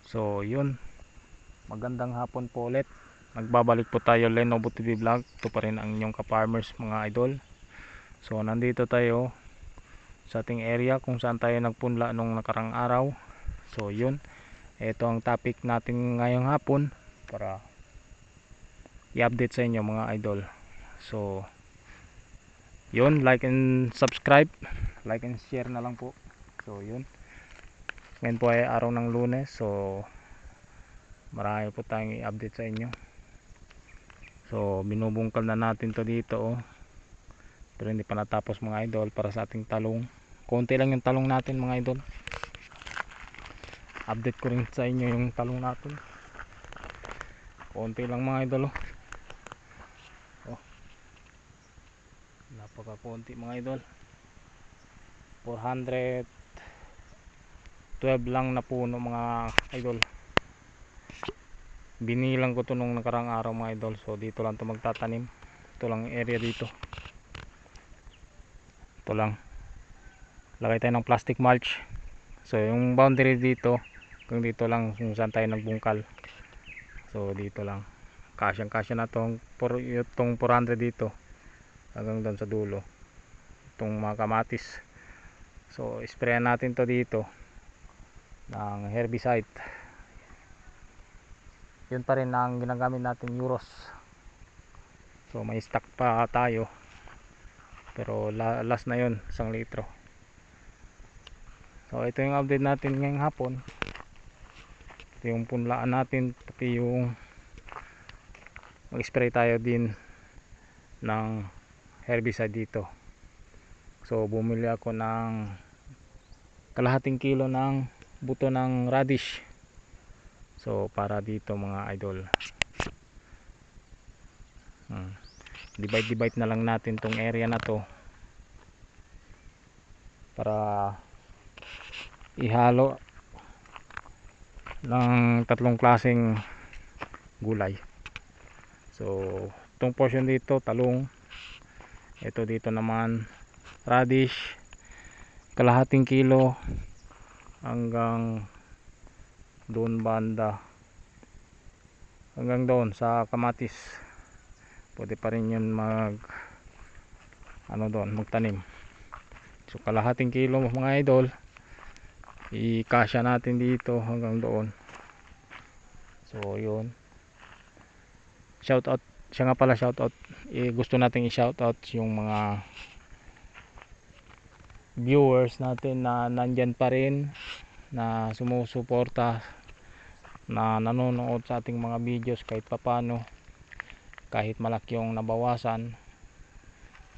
So yun, magandang hapon po ulit. Nagbabalik po tayo, Lenovo TV Vlog. Ito pa rin ang inyong ka-farmers mga idol. So nandito tayo sa ating area kung saan tayo nagpunla nung nakarang araw. So yun, ito ang topic natin ngayong hapon para i-update sa inyo mga idol. So yun, like and subscribe, like and share na lang po. So yun, ngayon po ay araw ng Lunes. So marami po tayong i-update sa inyo. So binubungkal na natin to dito pero hindi pa natapos mga idol para sa ating talong. Konti lang yung talong natin mga idol. Update ko rin sa inyo yung talong natin. Konti lang mga idol napaka konti mga idol. 412 lang na puno mga idol. Binilang ko to nung nakarang araw mga idol. So dito lang to magtatanim. Ito lang area dito. Ito lang. Lagay tayo ng plastic mulch. So yung boundary dito, kung dito lang kung saan tayo nagbungkal. So dito lang. Kasyang kasya na itong 400 dito hanggang doon sa dulo. Itong mga kamatis. So sprayan natin to dito ng herbicide. Yun pa rin ang ginagamit natin, Euros. So may stock pa tayo. Pero last na yun, 1 litro. So ito yung update natin ngayong hapon. Ito yung punlaan natin, pati yung mag-spray tayo din ng herbicide dito. So bumili ako ng kalahating kilo ng buto ng radish. So para dito mga idol, divide na lang natin tong area na to para ihalo ng tatlong klaseng gulay. So itong portion dito talong, ito dito naman radish, kalahating kilo hanggang doon banda, hanggang doon sa kamatis. Pwede pa rin yun doon magtanim. So kalahating kilo mga idol, ikasya natin dito hanggang doon. So yun, shout out siya nga pala, shout out, gusto nating i-shout out yung mga viewers natin na nandyan pa rin, na sumusuporta, na nanonood sa ating mga videos kahit papano, kahit malaki yung nabawasan.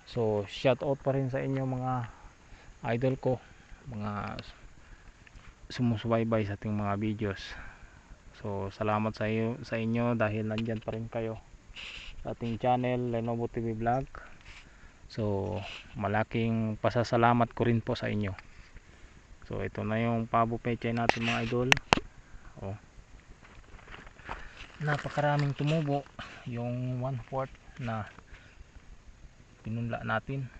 So shout out pa rin sa inyo mga idol ko, mga sumusubaybay sa ating mga videos. So salamat sa inyo dahil nandyan pa rin kayo sa ating channel, Lenovo TV Vlog. So malaking pasasalamat ko rin po sa inyo. So ito na yung pabo pechay natin mga idol. Napakaraming tumubo, yung 1/4 na pinunla natin.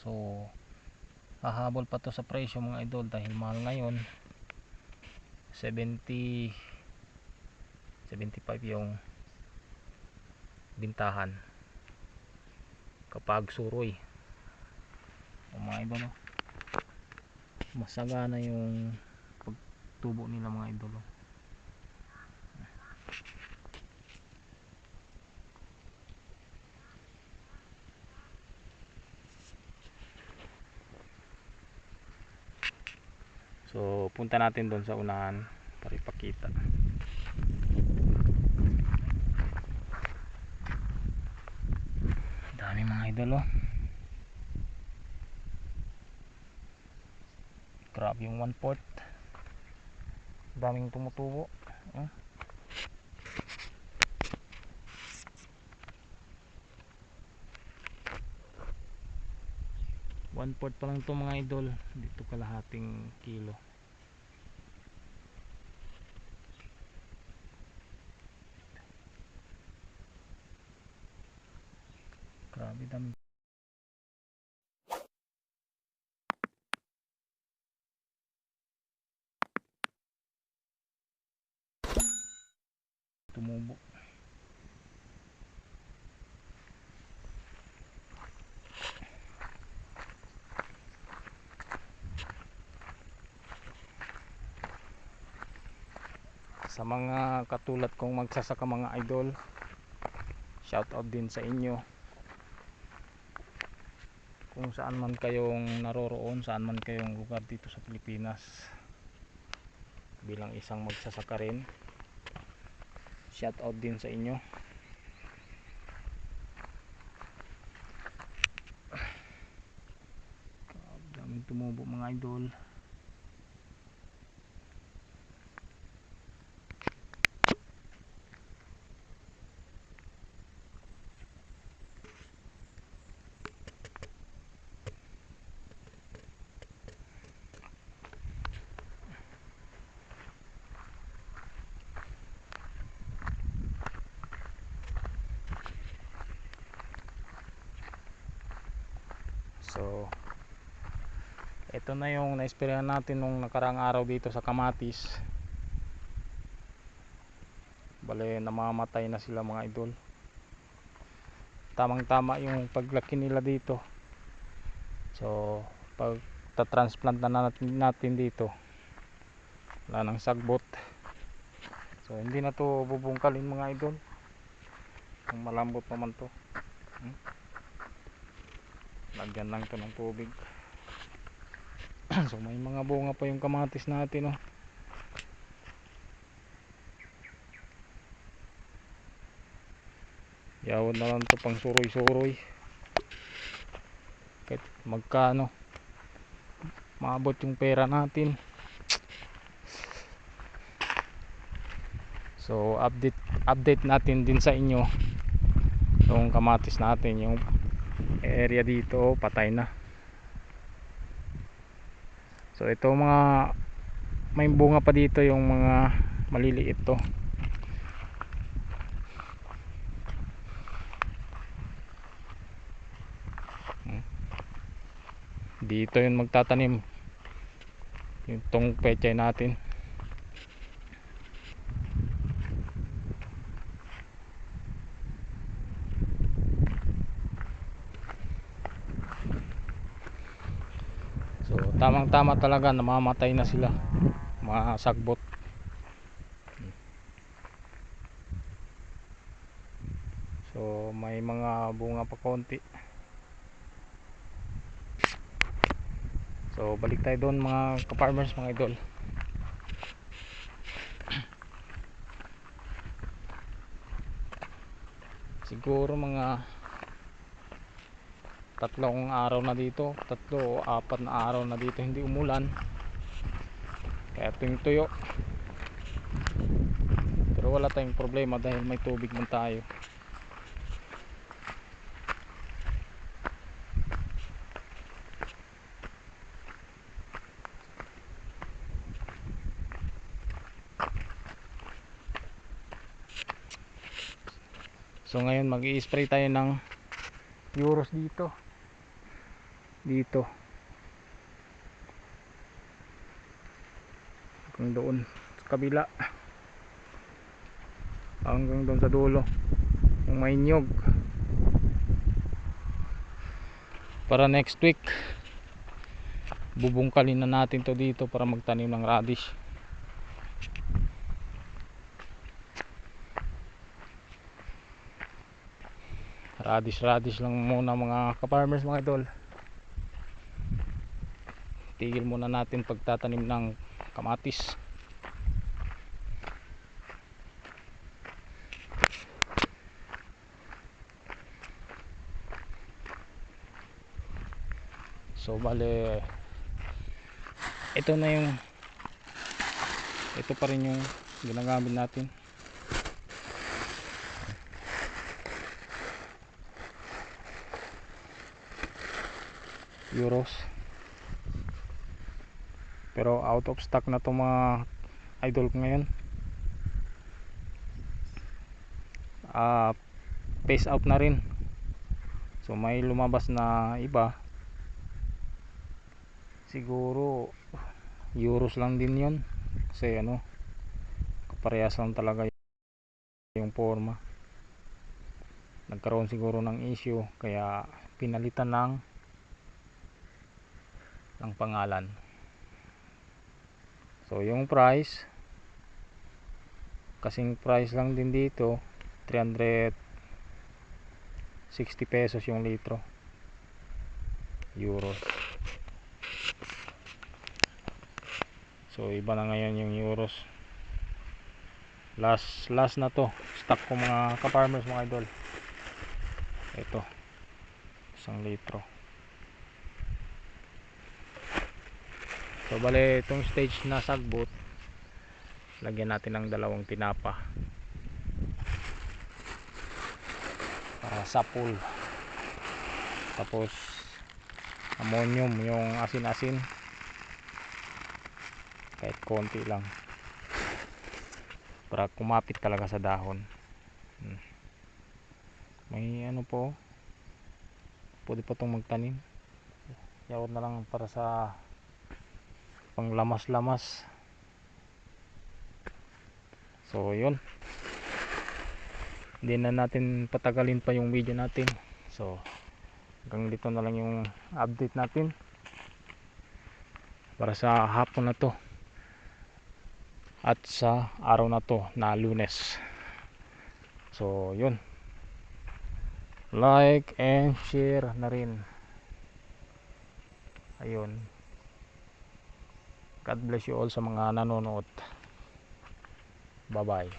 So hahabol pa to sa presyo mga idol dahil mahal ngayon. 70 75 yung bintahan kapag suroy. Mga idol masagana yung pagtubo nila mga idol. So punta natin doon sa unahan para ipakita. Dami mga idol grabe yung 1/4, daming tumutubo. 1/4 pa lang ito mga idol, dito kalahating kilo. Grabe dami. tumubo. Sa mga katulad kong magsasaka mga idol, shout out din sa inyo. Kung saan man kayong naroroon, saan man kayong lugar dito sa Pilipinas, bilang isang magsasaka rin, shout out din sa inyo. Daming tumubo mga idol. So ito na yung na-experience natin nung nakarang araw dito sa kamatis. Bale namamatay na sila mga idol. Tamang tama yung paglaki nila dito. So pag ta-transplant na natin dito, wala nang sagbot. So hindi na to bubungkalin mga idol. Kung malambot naman to, lagyan lang to ng tubig. So may mga bunga pa yung kamatis natin, oh. Yawon na lang to pang suroy-suroy. Kahit magkano maabot yung pera natin. So update natin din sa inyo yung kamatis natin. Yung area dito patay na. So ito mga may bunga pa dito, yung mga maliliit to. Dito yung magtatanim yung tong pechay natin. So tamang tama talaga, namamatay na sila, mga sagbot. So may mga bunga pa konti. So balik tayo doon mga ka-farmers, mga idol. Siguro mga tatlong araw na dito, 3 o 4 na araw na dito hindi umulan. Kaya tuwing tuyo. Pero wala tayong problema dahil may tubig man tayo. So ngayon mag-i-spray tayo ng Euros dito hanggang doon sa kabila, hanggang doon sa dulo yung may nyog, para next week bubungkalin na natin to dito para magtanim ng radish. Radish lang muna mga ka-farmers, mga idol. Tigil muna natin pagtatanim ng kamatis. So bale ito pa rin yung ginagamit natin. Euros, pero out of stock na to mga idol ko ngayon. Phase out na rin. So may lumabas na iba, siguro Euros lang din yon, kasi kaparehas lang talaga yung forma. Nagkaroon siguro ng issue kaya pinalitan ng pangalan. So yung price, kasing price lang din dito, 360 pesos yung litro, euros. So iba na ngayon yung euros. Last na to stock ko mga ka-farmers, mga idol. Ito 1 litro. So bale itong stage na sagbot, lagyan natin ng 2 tinapa para sapul. Tapos ammonium, yung asin-asin, kahit konti lang para kumapit talaga sa dahon. May ano po, pwede pa itong magtanim. Yawad na lang para sa pang lamas-lamas. So yun, hindi na natin patagalin pa yung video natin. So hanggang dito na lang yung update natin para sa hapon na to at sa araw na to na Lunes. So yun, like and share na rin. Ayun, God bless you all sa mga nanonood. Bye bye.